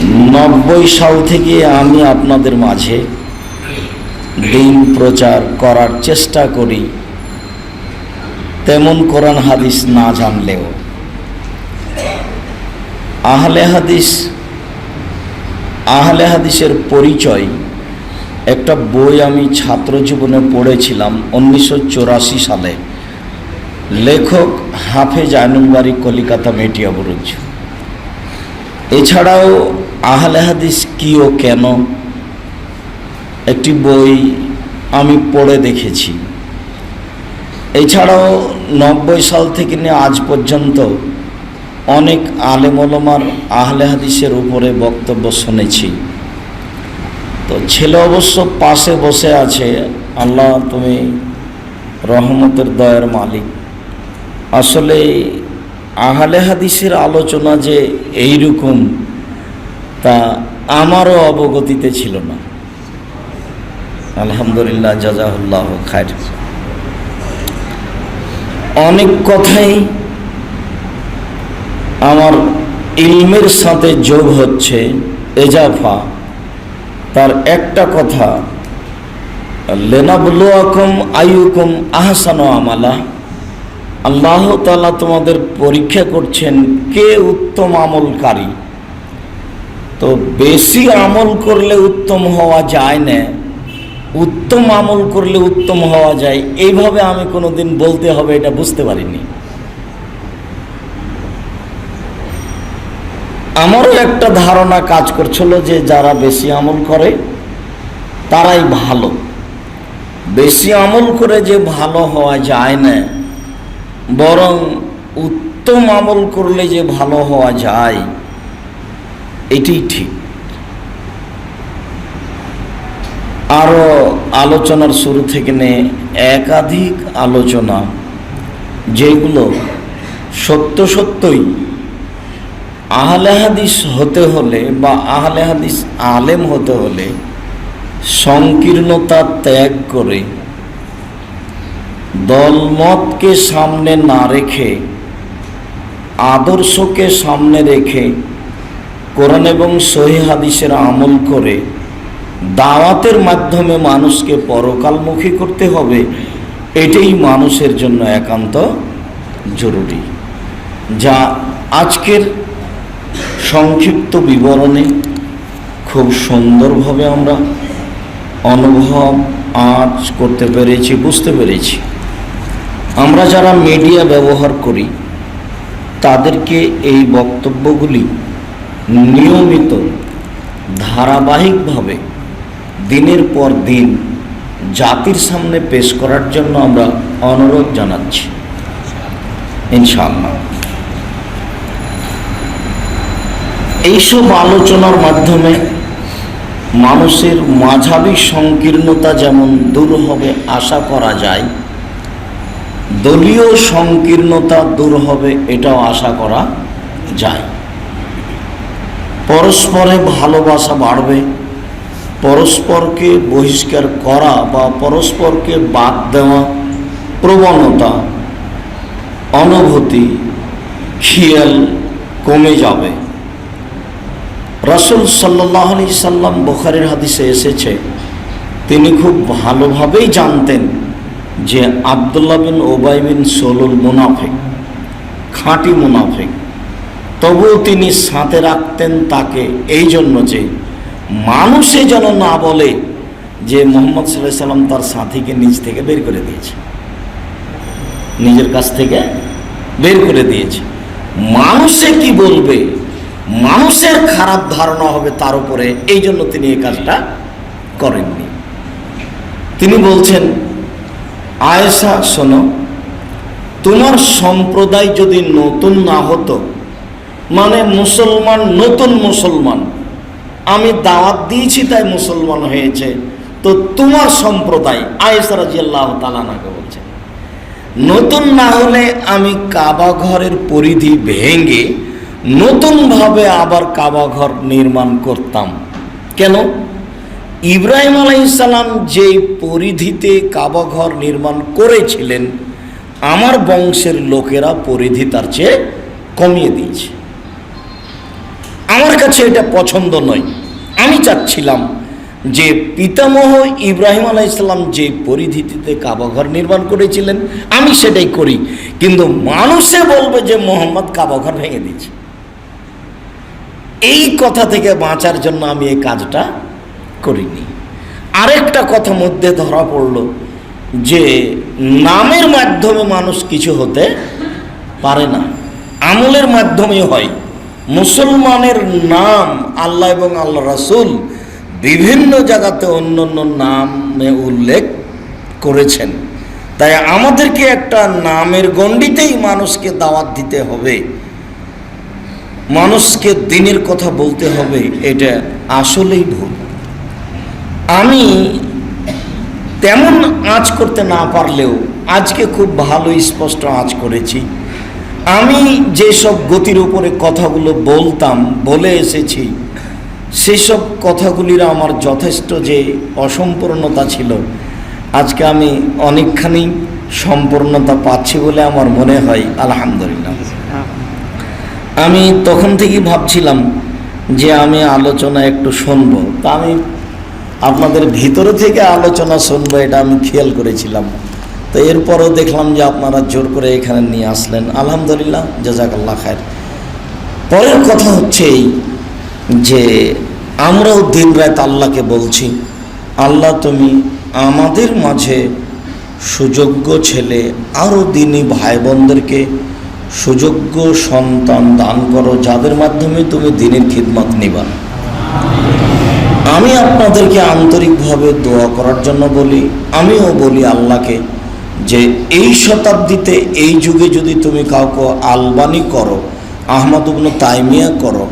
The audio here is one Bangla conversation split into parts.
90 সাল থেকে আমি আপনাদের মাঝে দিন প্রচার করার চেষ্টা করি, তেমন কোরআন হাদিস না জানলেও আহলে হাদিসের পরিচয় একটা বই আমি ছাত্র জীবনে পড়েছিলাম 1984 সালে। লেখক হাফেজ আইনুল বারী, কলিকাতা মেটিয়া বুরুজ। এছাড়াও আহলে হাদিস কি ও কেন একটি বই আমি পড়ে দেখেছি। এছাড়াও 90 সাল থেকে নিয়ে আজ পর্যন্ত অনেক আলেম ওলামার আহলে হাদিসের উপরে বক্তব্য শুনেছি। তো ছেলে অবশ্য পাশে বসে আছে। আল্লাহ তুমি রহমতের দয়ার মালিক। আসলে আহলে হাদিসের আলোচনা যে এইরকম তা আমারও অবগতিতে ছিল না। আলহামদুলিল্লাহ, জাযাহুল্লাহ খায়র। অনেক কথাই আমার ইলমের সাথে যোগ হচ্ছে, এজাফা। তার একটা কথা, লিনাবলুয়াকুম আইয়ুকুম আহসানু আমালা। আল্লাহ তাআলা তোমাদের পরীক্ষা করছেন কে উত্তম আমলকারী। তো বেশি আমল করলে উত্তম হওয়া যায় না, উত্তম আমল করলে উত্তম হওয়া যায়, এইভাবে আমি কোনোদিন বলতে হবে এটা বুঝতে পারিনি। আমারও একটা ধারণা কাজ করছিল যে যারা বেশি আমল করে তারাই ভালো। বেশি আমল করে যে ভালো হওয়া যায় না, বরং উত্তম আমল করলে যে ভালো হওয়া যায় এটাই ঠিক। আরও আলোচনার শুরু থেকে নিয়ে একাধিক আলোচনা, যেগুলো সত্যই আহলে হাদিস হতে হলে বা আহলে হাদিস আলেম হতে হলে সংকীর্ণতা ত্যাগ করে, দলমতকে সামনে না রেখে, আদর্শকে সামনে রেখে কোরআন এবং সহিহ হাদিসের আমল করে দাওয়াতের মাধ্যমে মানুষকে পরকালমুখী করতে হবে। এটাই মানুষের জন্য একান্ত জরুরি, যা আজকের সংক্ষিপ্ত বিবরণে খুব সুন্দরভাবে আমরা অনুভব আজ করতে পেরেছি, বুঝতে পেরেছি। আমরা যারা মিডিয়া ব্যবহার করি তাদেরকে এই বক্তব্যগুলি নিয়মিত ধারাবাহিকভাবে দিনের পর দিন জাতির সামনে পেশ করার জন্য আমরা অনুরোধ জানাচ্ছি, ইনশাআল্লাহ। এইসব আলোচনার মাধ্যমে মানুষের মাঝাবী সংকীর্ণতা যেমন দূর হবে আশা করা যায়, দলীয় সংকীর্ণতা দূর হবে এটাও আশা করা যায়। পরস্পরে ভালোবাসা বাড়বে, পরস্পরকে বহিষ্কার করা বা পরস্পরকে বাদ দেওয়া প্রবণতা, অনুভূতি, খেয়াল কমে যাবে। রাসূল সাল্লাল্লাহু আলাইহি সাল্লাম, বুখারীর হাদিসে এসেছে, তিনি খুব ভালোভাবেই জানতেন যে আব্দুল্লাহ বিন উবাই বিন সলুল মুনাফিক, খাঁটি মুনাফিক। তবুও তিনি সাথে রাখতেন তাকে, এই জন্য যে মানুষে যেন না বলে যে মুহাম্মদ সাল্লাল্লাহু আলাইহি সাল্লাম তার সাথীকে নিজ থেকে বের করে দিয়েছে, নিজের কাছ থেকে বের করে দিয়েছে। মানুষে কি বলবে, মানুষের খারাপ ধারণা হবে তার উপরে, এই জন্য তিনি এই কাজটা করেননি। তিনি বলছেন, আয়েশা শোনো, তোমার সম্প্রদায় যদি নতুন না হতো, মানে মুসলমান, নতুন মুসলমান, আমি দাওয়াত দিয়েছি তাই মুসলমান হয়েছে, তো তোমার সম্প্রদায়, আয়েশা রাদিয়াল্লাহু তাআলা আনহা বলছেন, নতুন না হলে আমি কাবা ঘরের পরিধি ভেঙে নতুনভাবে আবার কাবা ঘর নির্মাণ করতাম। কেন? ইব্রাহিম আলাইহিস সালাম যেই পরিধিতে কাবা ঘর নির্মাণ করেছিলেন, আমার বংশের লোকেরা পরিধি তার চেয়ে কমিয়ে দিয়েছে। আমার কাছে এটা পছন্দ নয়। আমি চাচ্ছিলাম যে পিতামহ ইব্রাহিম আলাইহিসসালাম যে পরিধিতে কাবাঘর নির্মাণ করেছিলেন আমি সেটাই করি, কিন্তু মানুষে বলবে যে মোহাম্মদ কাবাঘর ভেঙে দিয়েছে। এই কথা থেকে বাঁচার জন্য আমি এই কাজটা করিনি। আরেকটা কথা মধ্যে ধরা পড়ল যে নামের মাধ্যমে মানুষ কিছু হতে পারে না, আমলের মাধ্যমে হয়। মুসলমানের নাম আল্লাহ এবং আল্লাহ রাসূল বিভিন্ন জায়গাতে অন্য অন্য নামে উল্লেখ করেছেন। তাই আমাদেরকে একটা নামের গণ্ডিতেই মানুষকে দাওয়াত দিতে হবে, মানুষকে দ্বীনের কথা বলতে হবে, এটা আসলেই ভুল। আমি তেমন আঁচ করতে না পারলেও আজকে খুব ভালো স্পষ্ট আঁচ করেছি। আমি যেসব গতির উপরে কথাগুলো বলতাম, বলে এসেছি, সেসব কথাগুলির আমার যথেষ্ট যে অসম্পূর্ণতা ছিল, আজকে আমি অনেকখানি সম্পূর্ণতা পাচ্ছি বলে আমার মনে হয়। আলহামদুলিল্লাহ। আমি তখন থেকেই ভাবছিলাম যে আমি আলোচনা একটু শুনবো, তা আমি আপনাদের ভিতরে থেকে আলোচনা শুনবো এটা আমি খেয়াল করেছিলাম। তো এরপরও দেখলাম যে আপনারা জোর করে এখানে নিয়ে আসলেন, আলহামদুলিল্লাহ, জাযাকাল্লাহ খায়ের। পরের কথা হচ্ছে এই যে আমরাও দিন রাত আল্লাহকে বলছি, আল্লাহ তুমি আমাদের মাঝে সুযোগ্য ছেলে আরও দিনী ভাই বোনদেরকে সুযোগ্য সন্তান দান করো, যাদের মাধ্যমে তুমি দিনের খিদমত নিবা। আমি আপনাদেরকে আন্তরিকভাবে দোয়া করার জন্য বলি, আমিও বলি আল্লাহকে যে এই শতাব্দীতে এই যুগে যদি তুমি কাউকে আলবানি করো, আহমদ ইবনে তাইমিয়া করো,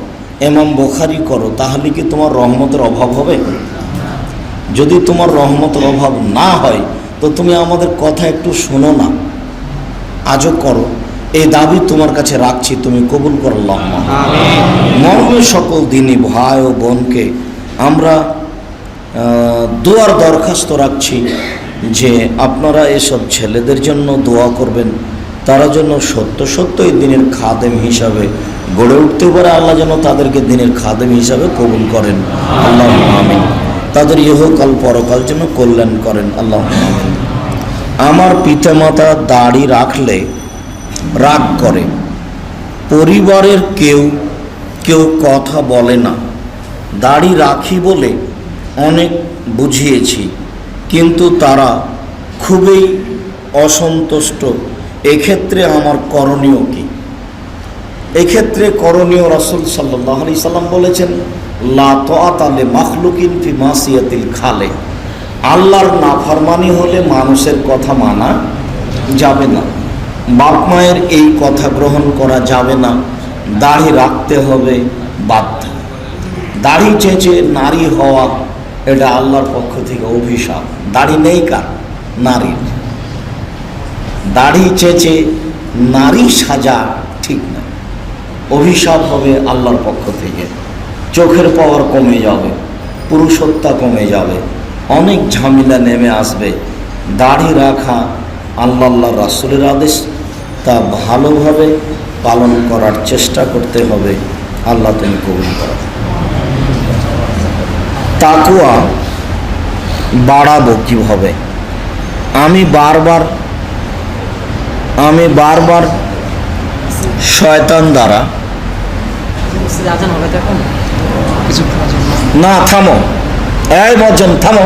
ইমাম বুখারী করো, তাহলে কি তোমার রহমতের অভাব হবে? যদি তোমার রহমতের অভাব না হয় তো তুমি আমাদের কথা একটু শোনো না, আজও করো। এই দাবি তোমার কাছে রাখছি, তুমি কবুল করো আল্লাহুম্মা আমিন। মর্মে সকল দিনী ভাই ও বোনকে আমরা দোয়ার দরখাস্ত রাখছি যে আপনারা এসব ছেলেদের জন্য দোয়া করবেন, তারা যেন সত্য সত্যই দিনের খাদেম হিসাবে গড়ে উঠতে পারে। আল্লাহ যেন তাদেরকে দিনের খাদেম হিসাবে কবুল করেন, আল্লাহুম্মা আমিন। তাদের ইহকাল পরকাল যেন কল্যাণ করেন, আল্লাহুম্মা আমিন। আমার পিতামাতা দাড়ি রাখলে রাগ করে, পরিবারের কেউ কেউ কথা বলে না। দাড়ি রাখি বলে অনেক বুঝিয়েছি, কিন্তু তারা খুবই অসন্তুষ্ট। এক্ষেত্রে আমার করণীয় কি? এক্ষেত্রে করণীয় রাসূল সাল্লাল্লাহু আলাইহি সাল্লাম বলেছেন, লা তাআতা লি মাখলুকিন ফি মাসিয়াতিল খালিক। আল্লাহর নাফরমানি হলে মানুষের কথা মানা যাবে না, বাপ মায়ের এই কথা গ্রহণ করা যাবে না। দাড়ি রাখতে হবে বাধ্য। দাড়ি চেঁচে নারী হওয়া এটা আল্লাহর পক্ষ থেকে অভিশাপ। দাড়ি নেই কার? নারীর। দাড়ি চেঁচে নারী সাজা ঠিক না, অভিশাপ হবে আল্লাহর পক্ষ থেকে। চোখের পাওয়ার কমে যাবে, পুরুষত্বা কমে যাবে, অনেক ঝামেলা নেমে আসবে। দাড়ি রাখা আল্লাহ রাসূলের আদেশ, তা ভালোভাবে পালন করার চেষ্টা করতে হবে। আল্লাহ তুমি কবুল করো। তাকওয়া বাড়াবো কিভাবে? আমি বারবার শয়তান দ্বারা না, থামো, এই মজ্জন থামো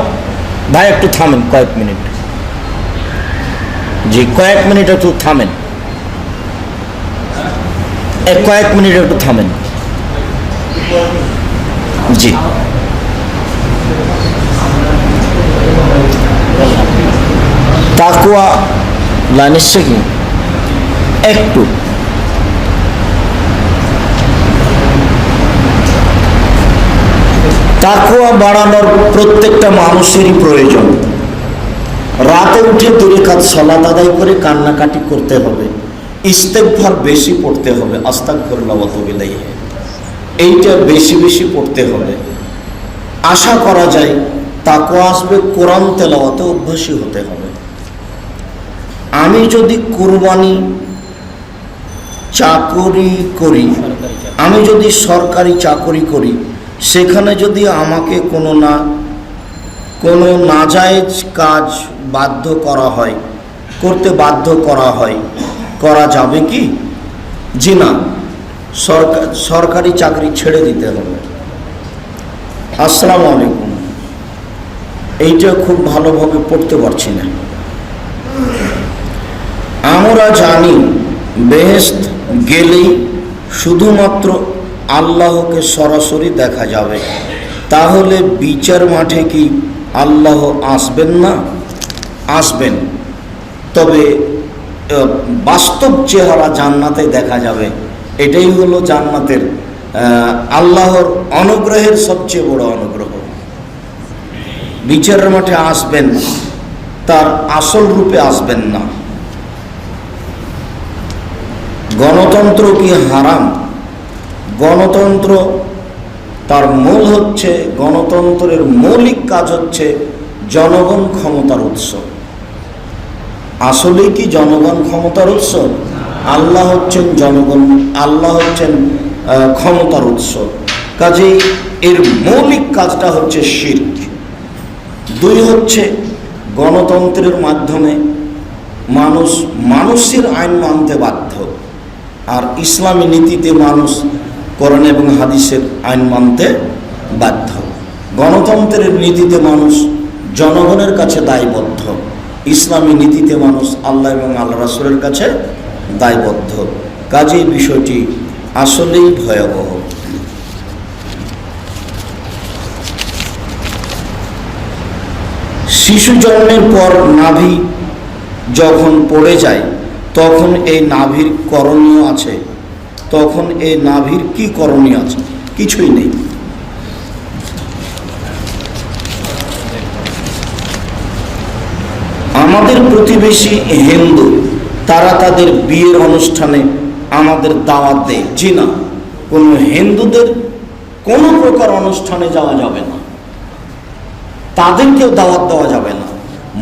ভাই, একটু থামেন কয়েক মিনিট। জি, কয়েক মিনিট একটু থামেন, কয়েক মিনিট একটু থামেন। জি, তাকওয়া লাইনের কি একটু তাকওয়া বাড়ানোর প্রত্যেকটা মানুষেরই প্রয়োজন। রাতে উঠে 2 রাকাত সালাত আদায় করে কান্নাকাটি করতে হবে, ইস্তেগফার বেশি পড়তে হবে, আস্তাগফিরুল্লাহ ওয়া আতুবু ইলাইহি, এইটা বেশি বেশি পড়তে হবে। আশা করা যায় তাকওয়া আসবে। কোরআন তেলাওয়াতে অভ্যাসী হতে হবে। আমি যদি কুরবানি চাকরি করি, আমি যদি সরকারি চাকরি করি, সেখানে যদি আমাকে কোনো নাজায়েজ কাজ করতে বাধ্য করা হয়, করা যাবে কি? জি না, সরকারি চাকরি ছেড়ে দিতে হবে। আসসালামু আলাইকুম। এইটা খুব ভালোভাবে পড়তে পারছি না। আমরা জানি বেহেশত গেলেই শুধুমাত্র আল্লাহকে সরাসরি দেখা যাবে, তাহলে বিচার মাঠে কি আল্লাহ আসবেন না? আসবেন, তবে বাস্তব চেহারা জান্নাতে দেখা যাবে। এটাই হলো জান্নাতের আল্লাহর অনুগ্রহের সবচেয়ে বড় অনুগ্রহ। বিচারের মাঠে আসবেন, তার আসল রূপে আসবেন না। গণতন্ত্র কি হারাম? গণতন্ত্র, তার গণতন্ত্রের মৌলিক কাজ হচ্ছে জনগণ ক্ষমতার উৎস। আসলেই কি জনগণ ক্ষমতার উৎস? আল্লাহ হচ্ছেন ক্ষমতার উৎস। কাজেই এর মৌলিক কাজটা হচ্ছে শিরক। 2 হচ্ছে গণতন্ত্রের মাধ্যমে মানুষের আইন মানতে বাধ্য, আর ইসলামী নীতিতে মানুষ কোরআন এবং হাদিসের আইন মানতে বাধ্য। গণতন্ত্রের নীতিতে মানুষ জনগণের কাছে দায়বদ্ধ, ইসলামী নীতিতে মানুষ আল্লাহ এবং আল্লাহ রাসূলের কাছে দায়বদ্ধ। কাজেই বিষয়টি আসলেই ভয়াবহ। শিশু জন্মের পর নাভি যখন পড়ে যায়, তখন এই নাভির করণীয় আছে? তখন এই নাভির কি করণীয় আছে? কিছুই নেই। আমাদের প্রতিবেশী হিন্দু, তারা তাদের বিয়ের অনুষ্ঠানে আমাদের দাওয়াত দেয়। জি না, কোনো হিন্দুদের কোনো প্রকার অনুষ্ঠানে যাওয়া যাবে না, তাদেরকেও দাওয়াত দেওয়া যাবে না।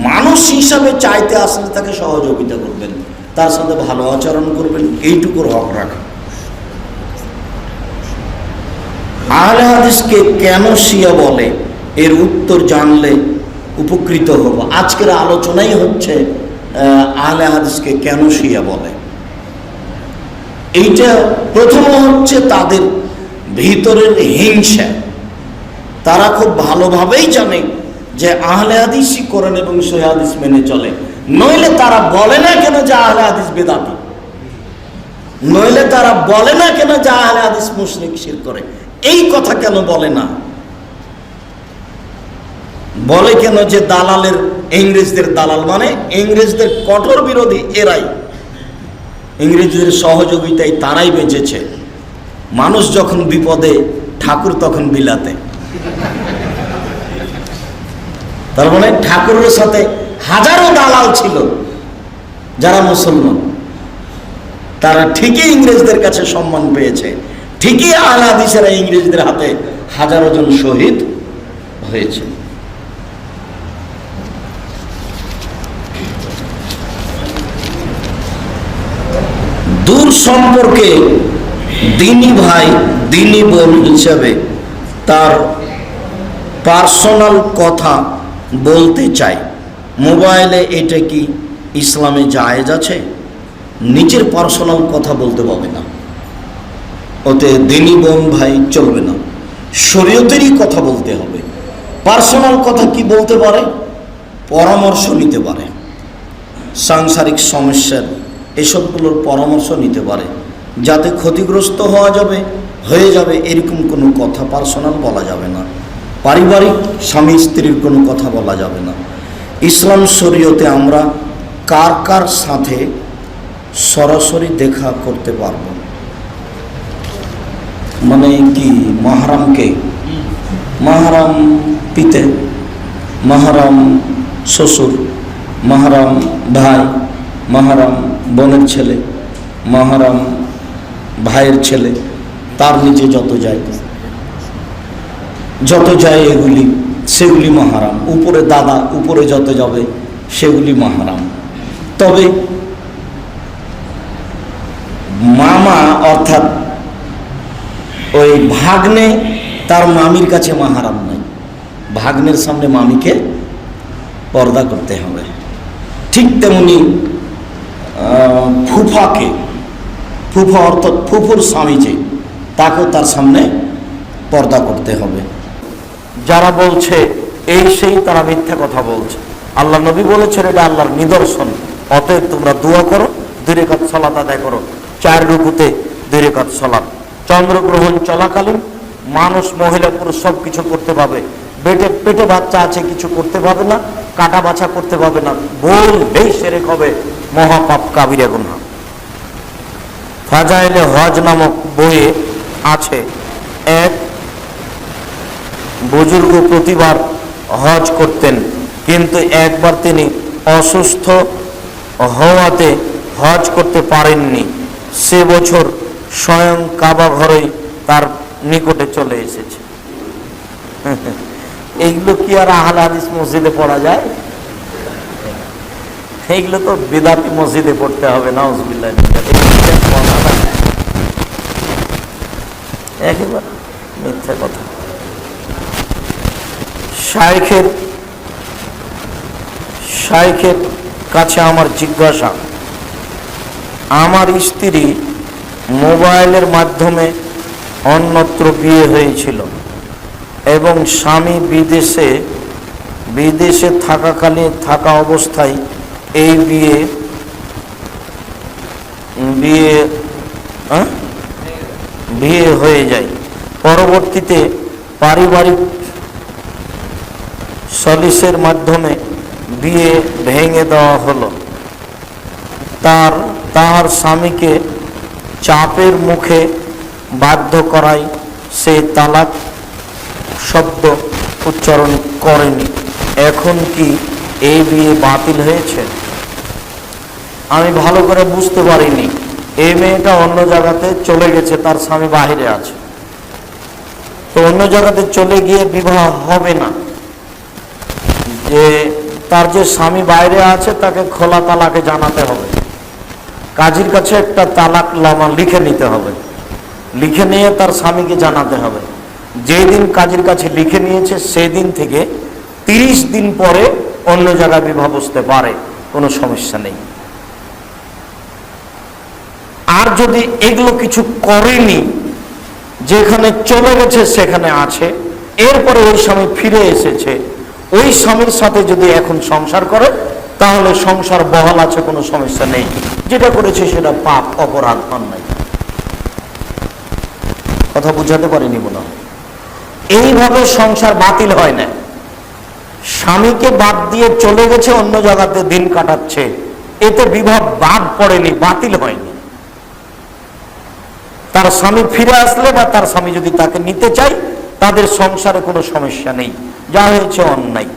মানুষ হিসাবে চাইতে আসলে তাকে সহযোগিতা করবেন, তার সাথে ভালো আচরণ করবেন, এইটুকুর হক রাখেন। আহলে হাদিসকে কেন শিয়া বলে, এর উত্তর জানলে উপকৃত হব। আজকের আলোচনাই হচ্ছে আহলে হাদিসকে কেন শিয়া বলে। এইটা প্রথম হচ্ছে তাদের ভিতরের হিংসা। তারা খুব ভালোভাবেই জানে যে আহলে হাদিসই কোরআন এবং সহিহ হাদিস মেনে চলে, নইলে তারা বলে না কেন যে আহলে হাদিস বেদাতি, নইলে তারা বলে না কেন যে আহলে হাদিস মুশরিক শিরক করে। এই কথা কেন বলে না? বলে কেন যে দালালের, ইংরেজদের দালাল, মানে ইংরেজদের কঠোর বিরোধী এরাই, ইংরেজদের সহযোগিতায় তারাই বেঁচেছে। মানুষ যখন বিপদে, ঠাকুর তখন বিলাতে। তার মানে ঠাকুরের সাথে হাজারো দালাল ছিল যারা মুসলমান, তারা ঠিকই ইংরেজদের কাছে সম্মান পেয়েছে, ঠিকই আহলে হাদিসেরা ইংরেজদের হাতে হাজারো জন শহীদ হয়েছে। দূর সম্পর্কে দিনী ভাই, দিনী বোন হিসাবে তার পার্সোনাল কথা বলতে চাই, মোবাইলে এটা কি ইসলামে জায়েজ আছে? নিজের পার্সোনাল কথা বলতে পারবে না, ওতে দিনী বোন ভাই চলবে না, শরীয়তেরই কথা বলতে হবে। পার্সোনাল কথা কি বলতে পারে? পরামর্শ নিতে পারে, সাংসারিক সমস্যার এসবগুলোর পরামর্শ নিতে পারে, যাতে ক্ষতিগ্রস্ত হয়ে যাবে এরকম কোনো কথা পার্সোনাল বলা যাবে না। পারিবারিক স্বামী স্ত্রীর কোনো কথা বলা যাবে না। ইসলাম শরীয়তে আমরা কার কার সাথে সরাসরি দেখা করতে পারব? মানে কি, মাহরামকে, মাহরাম পিতে, মাহরাম শ্বশুর, মাহরাম ভাই, মাহরাম বোনের ছেলে, মাহরাম ভাইয়ের ছেলে, তার নিচে যত যায় সেগুলি মাহরাম। উপরে দাদা, উপরে যত যাবে সেগুলি মাহরাম। তবে মামা অর্থাৎ ওই ভাগ্নে তার মামির কাছে মাহারাম নাই, ভাগ্নের সামনে মামিকে পর্দা করতে হবে। ঠিক তেমনি ফুফাকে, ফুফা অর্থাৎ ফুফুর স্বামী যে, তাকেও তার সামনে পর্দা করতে হবে। যারা বলছে এই সেই, তারা মিথ্যা কথা বলছে। আল্লাহ নবী বলেছেন এটা আল্লাহর নিদর্শন, অতএব তোমরা দোয়া করো, 2 রাকাত সালাত আদায় করো, 4 রুকুতে 2 রাকাত সালাত। চন্দ্রগ্রহণ চলাকালীন মানুষ, মহিলা, পুরুষ সব কিছু করতে পাবে। পেটে বাচ্চা আছে, কিছু করতে পাবে না, কাটা বাছা করতে পাবে না, বললেই শিরক হবে, মহাপাপ, কাবিরা গুনাহ। ফাজাইলে হজ নামক বইয়ে আছে, এক বুজুর্গ প্রতিবার হজ করতেন, কিন্তু একবার তিনি অসুস্থ হওয়াতে হজ করতে পারেননি। সে বছর স্বয়ং কাবা ঘরেই তার নিকটে চলে এসেছে। এইগুলো কি আর আহলে হাদিস মসজিদে পড়া যায়? এইগুলো তো বিদাতি মসজিদে পড়তে হবে। নাউজুবিল্লাহ, একেবারে মিথ্যা কথা। শাইখের কাছে আমার জিজ্ঞাসা, আমার স্ত্রী মোবাইলের মাধ্যমে অন্যত্র বিয়ে হয়েছিল এবং স্বামী বিদেশে থাকা অবস্থায় এই বিয়ে হয়ে যায়। পরবর্তীতে পারিবারিক সলিসের মাধ্যমে বিয়ে ভেঙে দেওয়া হলো। তার স্বামীকে চাপের মুখে বাধ্য করায় সে তালাক শব্দ উচ্চারণ করেনি। এখন কি এই বিয়ে বাতিল হয়েছে? আমি ভালো করে বুঝতে পারিনি। এই মেয়েটা অন্য জায়গাতে চলে গেছে, তার স্বামী বাহিরে আছে, তো অন্য জায়গাতে চলে গিয়ে বিবাহ হবে না। যে তার যে স্বামী বাইরে আছে তাকে খোলা তালাকে জানাতে হবে, কাজীর কাছে একটা তালাক নামা লিখে নিতে হবে, লিখে নিয়ে তার স্বামীকে জানাতে হবে। যেই দিন কাজীর কাছে লিখে নিয়েছে সেই দিন থেকে 30 দিন পরে অন্য জায়গায় বিবাহ বসতে পারে, কোনো সমস্যা নেই। আর যদি এগুলো কিছু করেনি, যেখানে চলে গেছে সেখানে আছে, এরপরে ওই স্বামী ফিরে এসেছে, ওই স্বামীর সাথে যদি এখন সংসার করে তাহলে সংসার বহাল আছে, কোনো সমস্যা নেই। যেটা করেছে সেটা পাপ, অপরাধ, অন্যায়। কথা বুঝাতে পারিনি মনে হয়। এইভাবে সংসার বাতিল হয় না। স্বামীকে বাদ দিয়ে চলে গেছে, অন্য জায়গাতে দিন কাটাচ্ছে, এতে বিবাহ বাদ পড়েনি, বাতিল হয়নি। তার স্বামী ফিরে আসলে বা তার স্বামী যদি তাকে নিতে চায়, তাদের সংসারে কোনো সমস্যা নেই, যা হয়েছে অন্যায়।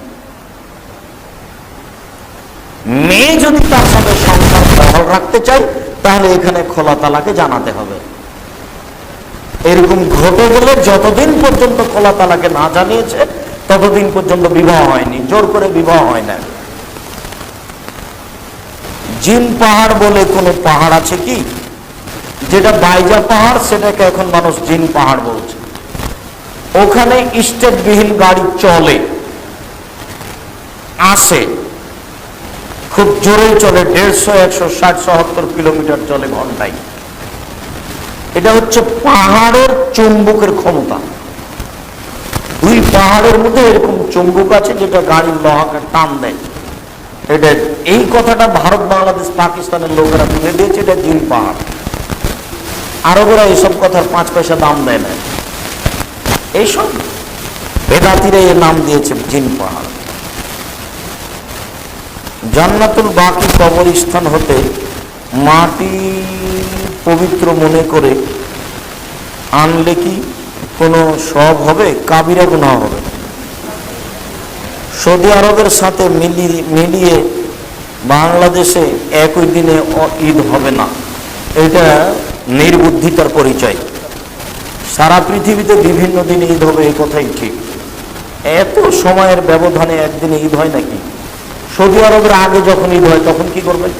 মেয়ে যদি তার সাথে সংসার বহাল রাখতে চায় তাহলে এখানে খোলা তালাকে জানাতে হবে। এরকম ঘটে গেলে যতদিন পর্যন্ত খোলা তালাকে না জানিয়েছে ততদিন পর্যন্ত বিবাহ হয়নি, জোর করে বিবাহ হয় না। জিন পাহাড় বলে কোনো পাহাড় আছে কি? যেটা বাইজা পাহাড়, সেটাকে এখন মানুষ জিন পাহাড় বলছে। ওখানে স্টেটবিহীন গাড়ি চলে, আসে, খুব জোরে চলে, 150, 160, 170 কিলোমিটার চলে ঘন্টায়। এটা হচ্ছে পাহাড়ের চুম্বকের ক্ষমতা। 2 পাহাড়ের মধ্যে এরকম চুম্বক আছে যেটা গাড়ির লোহাকে টান দেয়। এটা, এই কথাটা ভারত, বাংলাদেশ, পাকিস্তানের লোকেরা তুলে দিয়েছে, এটা জিন পাহাড়। আরবেরা এইসব কথার 5 পয়সা দাম দেয় না। এইসব বেদাতিরা এর নাম দিয়েছে জিন পাহাড়। জান্নাতুল বাকি কবরস্থান হতে মাটি পবিত্র মনে করে আনলে কি কোনো সওয়াব হবে? কাবিরা গুনাহ হবে। সৌদি আরবের সাথে মিলিয়ে বাংলাদেশে একই দিনে ঈদ হবে না, এটা নির্বুদ্ধিতার পরিচয়। সারা পৃথিবীতে বিভিন্ন দিনে ঈদ হবে, এই কথাই ঠিক। এত সময়ের ব্যবধানে একদিনে ঈদ হয় নাকি? সৌদি আরবের আগে যখন ঈদ হয় তখন কি করবেন?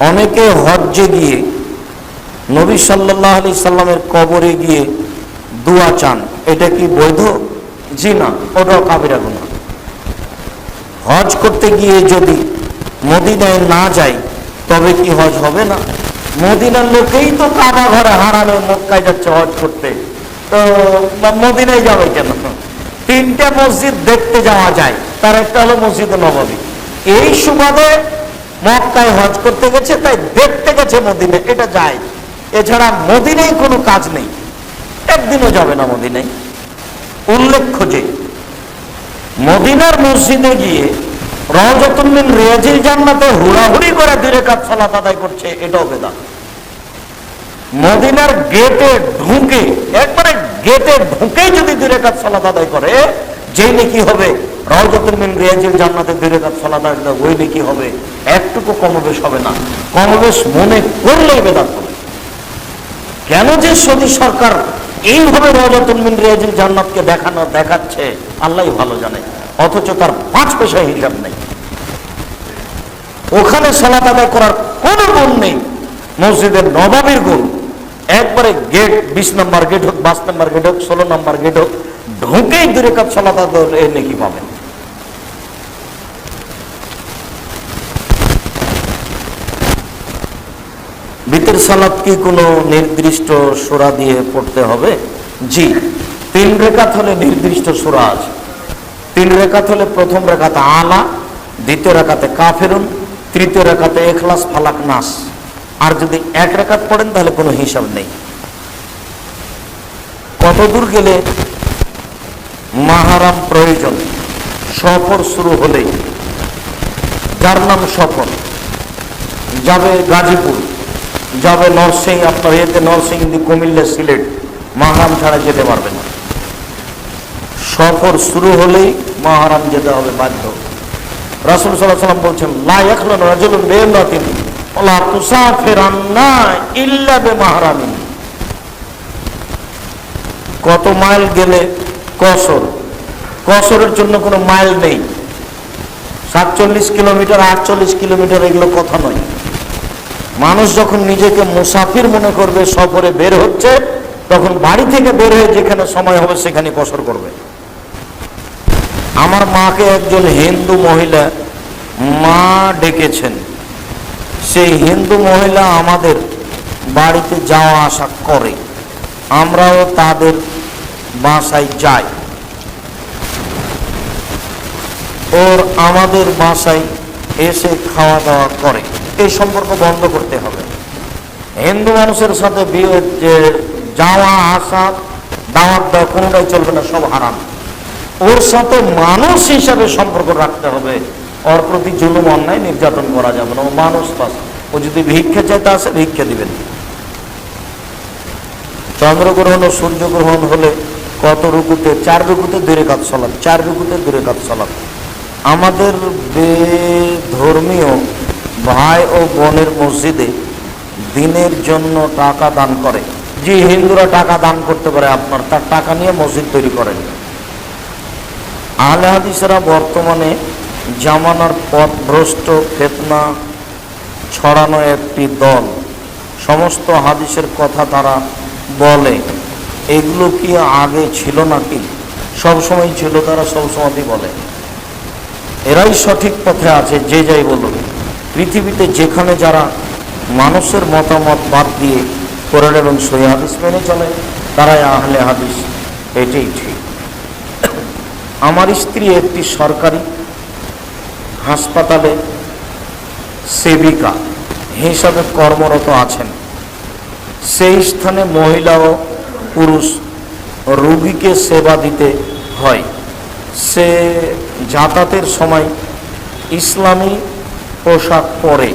অনেকে হজ্জে গিয়ে নবী সাল্লাল্লাহু আলাইহি সাল্লামের কবরে গিয়ে দোয়া চান, এটা কি বৈধ? জি না, ওটাও কাবিরা গুনাহ। হজ করতে গিয়ে যদি মদিনায় না যাই তবে কি হজ হবে না? মদিনার লোকেই তো কাবা ঘরে হারানো মক্কায় যাচ্ছে হজ করতে, তো মদিনায় যাবে কেন? তিনটা মসজিদ দেখতে যাওয়া যায়, তার একটা হলো মসজিদে নববী। এই সুবাদে মক্কায় হজ করতে গেছে, তাই দেখতে গেছে মদিনায়, এটা যায়। এছাড়া মদিনায় কোনো কাজ নেই, একদিনও যাবে না মদিনায়। উল্লেখ্য যে মদিনার মসজিদে গিয়ে রওজাতুল মিন রিয়াজিল জান্নাতে হুড়াহুড়ি করে 2 রাকাত সালাত আদায় করছে, এটাও বেদাত। মদিনার গেটে ঢুকে, একবারে গেটে ঢুকেই যদি 2 রাকাত সালাত আদায় করে, যেই নেকি হবে রওজাতুল মিন রিয়াজিল জান্নাতে 2 রাকাত সালাত আদায়, ওই নেকি হবে, একটুকু কমবেশ হবে না। কমবেশ মনে করলেই বেদাত হবে। কেন যে সৌদি সরকার এইভাবে রওজাতুল মিন রিয়াজিল জান্নাতকে দেখাচ্ছে আল্লাহই ভালো জানে, অথচ তার 5 পয়সা হিসাব নেই। ওখানে সালাত আদায় করার কোনো গুণ নেই, মসজিদের নববীর গুণ। একবারে গেট 20 নম্বর গেট হোক, 22 নম্বর গেট হোক, 16 নম্বর গেট হোক, ঢুকেই 2 রাকাত সালাত আদায় নেকি পাবেন। বিতের সালাত কি কোনো নির্দিষ্ট সূরা দিয়ে পড়তে হবে? জি, 3 রাকাত হলে নির্দিষ্ট সূরা আছে। 3 রাকাত হলে প্রথম রাকাতে আলা, দ্বিতীয় রাকাতে কাফিরুন, তৃতীয় রাকাতে ইখলাস, ফালাক, নাস। আর যদি 1 রাকাত পড়েন তাহলে কোনো হিসাব নেই। কত দূর গেলে মাহরাম প্রয়োজন? সফর শুরু হলেই, যার নাম সফর, যাবে গাজীপুর, যাবে নরসিংদী, আপনার এতে নরসিংদী, কুমিল্লা, সিলেট, মাহরাম ছাড়া যেতে পারবে না। সফর শুরু হলেই মাহরাম যেতে হবে বাধ্য। রাসূল সাল্লাল্লাহু আলাইহি ওয়াসাল্লাম বলছেন, লা ইয়াখলুন রাজুলুন বিইমরাতিন ওয়ালা তুসাফিরান্না ইল্লা বিমাহরামিন। কত মাইল গেলে কসর? কসরের জন্য কোনো মাইল নেই। 47 কিলোমিটার, 48 কিলোমিটার, এগুলো কথা নয়। মানুষ যখন নিজেকে মুসাফির মনে করবে, সফরে বের হচ্ছে, তখন বাড়ি থেকে বের হয়ে যেখানে সময় হবে সেখানে কসর করবে। আমার মাকে একজন হিন্দু মহিলা মা ডেকেছেন। সেই হিন্দু মহিলা আমাদের বাড়িতে যাওয়া আসা করে, আমরাও তাদের বাসায় যাই। ওর আমাদের বাসায় এসে খাওয়া দাওয়া করে। এই সম্পর্ক বন্ধ করতে হবে। হিন্দু মানুষের সাথে যাওয়া আসা, দাওয়াত দেওয়া কোনোটাই চলবে না, সব হারাম। ওর সাথে মানুষ হিসাবে সম্পর্ক রাখতে হবে। ওর প্রতি জুলুম, অন্যায়, নির্যাতন করা যাবে না। ও মানুষ পাস, ও যদি ভিক্ষা চাইতে আসে ভিক্ষা দিবেন। চন্দ্রগ্রহণ ও সূর্যগ্রহণ হলে কত রুকুতে? 4 রুকুতে 2 রাকাত সালাত, 4 রুকুতে 2 রাকাত সালাত। আমাদের ধর্মীয় ভাই ও বোনের মসজিদে দিনের জন্য টাকা দান করে। জি, হিন্দুরা টাকা দান করতে পারে, আপনার তার টাকা নিয়ে মসজিদ তৈরি করেন। আহলে হাদিসেরা বর্তমানে জামানার পথভ্রষ্ট, ফিতনা ছড়ানো একটি দল। সমস্ত হাদিসের কথা তারা বলে, এগুলো কি আগে ছিল নাকি? সবসময় ছিল, তারা সবসময়ই বলে। এরাই সঠিক পথে আছে, যে যাই বলুন। পৃথিবীতে যেখানে যারা মানুষের মতামত বাদ দিয়ে কোরআন এবং সহিহ হাদিস মেনে চলে, তারাই আহলে হাদিস, এটাই ঠিক। আমার স্ত্রী একটি সরকারি হাসপাতালে সেবিকা হিসাবে কর্মরত আছেন। সেই স্থানে মহিলা ও পুরুষ রোগীকে সেবা দিতে হয়। সে যাতায়াতের সময় ইসলামী পোশাক পরে।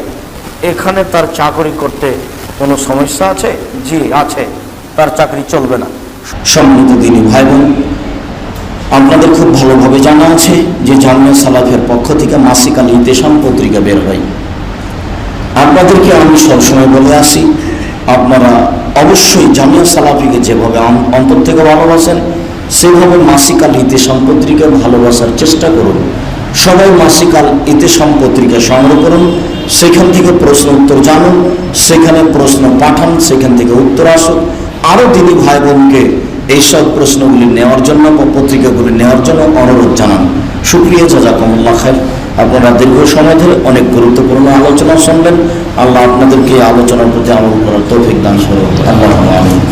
এখানে তার চাকরি করতে কোনো সমস্যা আছে? জি আছে, তার চাকরি চলবে না। সম্মানিত দিনী ভাই বোন, আপনাদের খুব ভালোভাবে জানা আছে যে জামিয়া সালাফের পক্ষ থেকে মাসিক আল ইতিসাম পত্রিকা বের হয়। আপনাদেরকে আমি সবসময় বলে আসি, আপনারা অবশ্যই জামিয়া সালাফিকে যেভাবে অন্তর থেকে ভালোবাসেন, সেভাবে মাসিক আল ইতিসাম পত্রিকা ভালোবাসার চেষ্টা করুন। সবাই মাসিক আল ইতিসাম পত্রিকা সংগ্রহ করুন, সেখান থেকে প্রশ্ন উত্তর জানুন, সেখানে প্রশ্ন পাঠান, সেখান থেকে উত্তর আসুক। আরও দিনী ভাই বোনকে এইসব প্রশ্নগুলি নেওয়ার জন্য বা পত্রিকাগুলি নেওয়ার জন্য অনুরোধ জানান। শুকরিয়া, জাযাকুমুল্লাহ খায়র। আপনারা দীর্ঘ সময় ধরে অনেক গুরুত্বপূর্ণ আলোচনা শুনলেন। আল্লাহ আপনাদেরকে আলোচনার প্রতি আমল করার তৌফিক দান করুন। আল্লাহুম্মা আমিন।